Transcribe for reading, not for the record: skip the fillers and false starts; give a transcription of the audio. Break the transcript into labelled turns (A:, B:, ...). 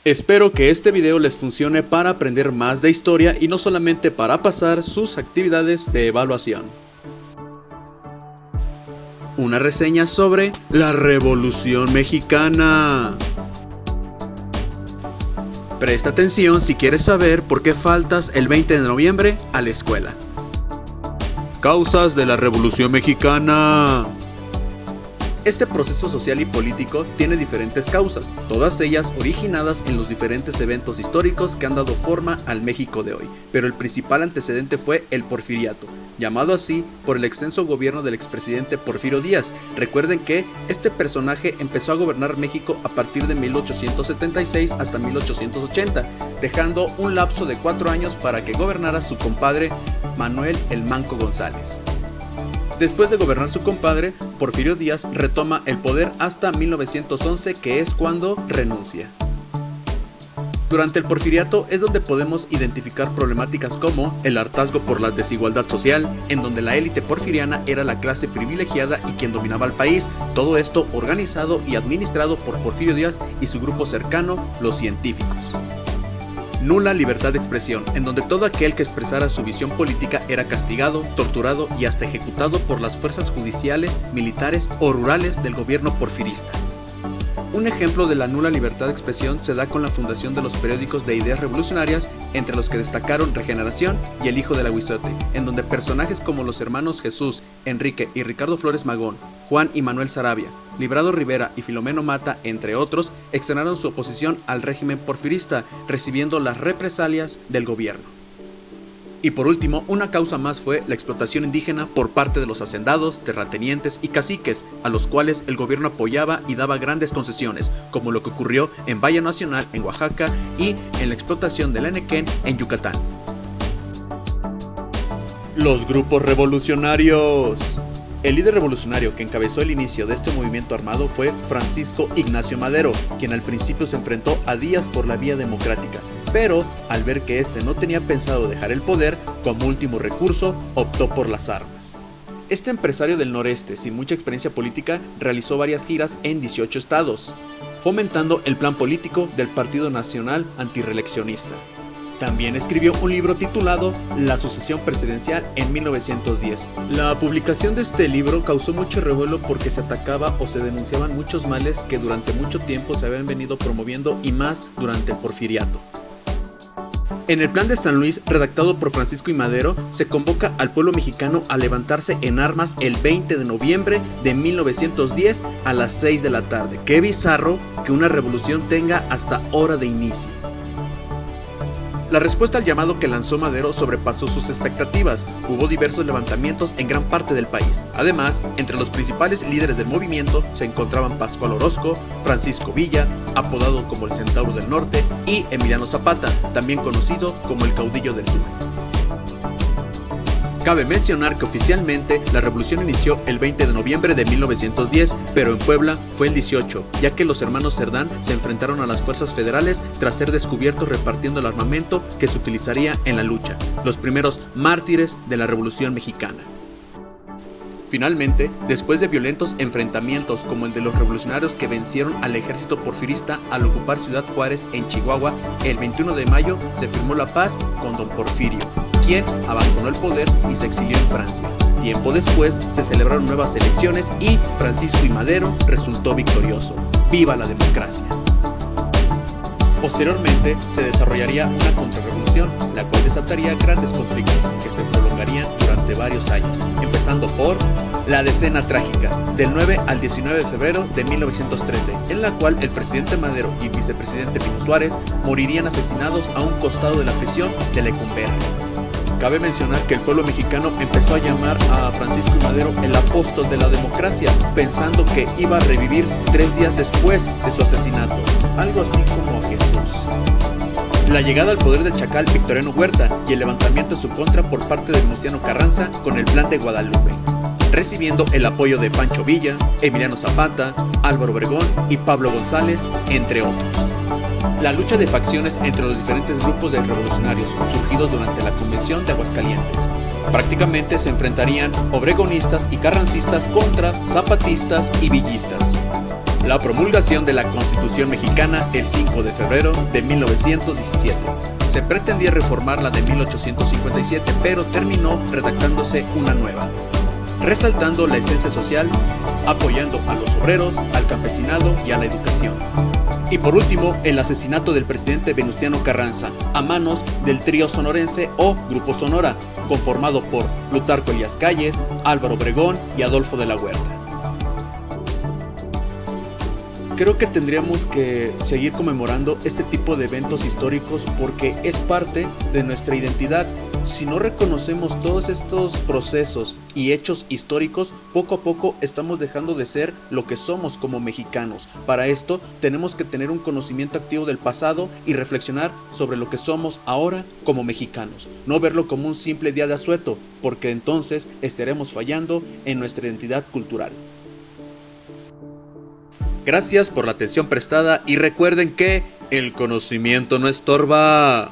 A: Espero que este video les funcione para aprender más de historia y no solamente para pasar sus actividades de evaluación. Una reseña sobre la Revolución Mexicana. Presta atención si quieres saber por qué faltas el 20 de noviembre a la escuela. Causas de la Revolución Mexicana. Este proceso social y político tiene diferentes causas, todas ellas originadas en los diferentes eventos históricos que han dado forma al México de hoy, pero el principal antecedente fue el Porfiriato, llamado así por el extenso gobierno del expresidente Porfirio Díaz. Recuerden que este personaje empezó a gobernar México a partir de 1876 hasta 1880, dejando un lapso de 4 años para que gobernara su compadre Manuel el Manco González. Después de gobernar su compadre, Porfirio Díaz retoma el poder hasta 1911, que es cuando renuncia. Durante el Porfiriato es donde podemos identificar problemáticas como el hartazgo por la desigualdad social, en donde la élite porfiriana era la clase privilegiada y quien dominaba el país, todo esto organizado y administrado por Porfirio Díaz y su grupo cercano, los científicos. Nula libertad de expresión, en donde todo aquel que expresara su visión política era castigado, torturado y hasta ejecutado por las fuerzas judiciales, militares o rurales del gobierno porfirista. Un ejemplo de la nula libertad de expresión se da con la fundación de los periódicos de ideas revolucionarias, entre los que destacaron Regeneración y El Hijo del Aguizote, en donde personajes como los hermanos Jesús, Enrique y Ricardo Flores Magón, Juan y Manuel Saravia, Librado Rivera y Filomeno Mata, entre otros, externaron su oposición al régimen porfirista, recibiendo las represalias del gobierno. Y por último, una causa más fue la explotación indígena por parte de los hacendados, terratenientes y caciques, a los cuales el gobierno apoyaba y daba grandes concesiones, como lo que ocurrió en Valle Nacional en Oaxaca y en la explotación del Enequén en Yucatán. Los grupos revolucionarios. El líder revolucionario que encabezó el inicio de este movimiento armado fue Francisco Ignacio Madero, quien al principio se enfrentó a Díaz por la vía democrática, pero al ver que este no tenía pensado dejar el poder, como último recurso optó por las armas. Este empresario del noreste, sin mucha experiencia política, realizó varias giras en 18 estados, fomentando el plan político del Partido Nacional Antirreeleccionista. También escribió un libro titulado La sucesión presidencial en 1910. La publicación de este libro causó mucho revuelo porque se atacaba o se denunciaban muchos males que durante mucho tiempo se habían venido promoviendo, y más durante el Porfiriato. En el Plan de San Luis, redactado por Francisco I. Madero, se convoca al pueblo mexicano a levantarse en armas el 20 de noviembre de 1910 a las 6 de la tarde. Qué bizarro que una revolución tenga hasta hora de inicio. La respuesta al llamado que lanzó Madero sobrepasó sus expectativas. Hubo diversos levantamientos en gran parte del país. Además, entre los principales líderes del movimiento se encontraban Pascual Orozco, Francisco Villa, apodado como el Centauro del Norte, y Emiliano Zapata, también conocido como el Caudillo del Sur. Cabe mencionar que oficialmente la revolución inició el 20 de noviembre de 1910, pero en Puebla fue el 18, ya que los hermanos Cerdán se enfrentaron a las fuerzas federales tras ser descubiertos repartiendo el armamento que se utilizaría en la lucha, los primeros mártires de la Revolución Mexicana. Finalmente, después de violentos enfrentamientos como el de los revolucionarios que vencieron al ejército porfirista al ocupar Ciudad Juárez en Chihuahua, el 21 de mayo se firmó la paz con don Porfirio, quien abandonó el poder y se exilió en Francia. Tiempo después se celebraron nuevas elecciones y Francisco I. Madero resultó victorioso. ¡Viva la democracia! Posteriormente se desarrollaría una contrarrevolución, la cual desataría grandes conflictos que se prolongarían durante varios años, empezando por la Decena Trágica, del 9 al 19 de febrero de 1913, en la cual el presidente Madero y vicepresidente Pino Suárez morirían asesinados a un costado de la prisión de Lecumberri. Cabe mencionar que el pueblo mexicano empezó a llamar a Francisco I. Madero el apóstol de la democracia, pensando que iba a revivir 3 días después de su asesinato, algo así como a Jesús. La llegada al poder del chacal Victoriano Huerta y el levantamiento en su contra por parte de Venustiano Carranza con el Plan de Guadalupe, recibiendo el apoyo de Pancho Villa, Emiliano Zapata, Álvaro Obregón y Pablo González, entre otros. La lucha de facciones entre los diferentes grupos de revolucionarios surgidos durante la Convención de Aguascalientes. Prácticamente se enfrentarían obregonistas y carrancistas contra zapatistas y villistas. La promulgación de la Constitución mexicana el 5 de febrero de 1917. Se pretendía reformar la de 1857, pero terminó redactándose una nueva, resaltando la esencia social, apoyando a los obreros, al campesinado y a la educación. Y por último, el asesinato del presidente Venustiano Carranza a manos del trío sonorense o Grupo Sonora, conformado por Plutarco Elías Calles, Álvaro Obregón y Adolfo de la Huerta. Creo que tendríamos que seguir conmemorando este tipo de eventos históricos porque es parte de nuestra identidad. Si no reconocemos todos estos procesos y hechos históricos, poco a poco estamos dejando de ser lo que somos como mexicanos. Para esto tenemos que tener un conocimiento activo del pasado y reflexionar sobre lo que somos ahora como mexicanos. No verlo como un simple día de asueto, porque entonces estaremos fallando en nuestra identidad cultural. Gracias por la atención prestada y recuerden que el conocimiento no estorba.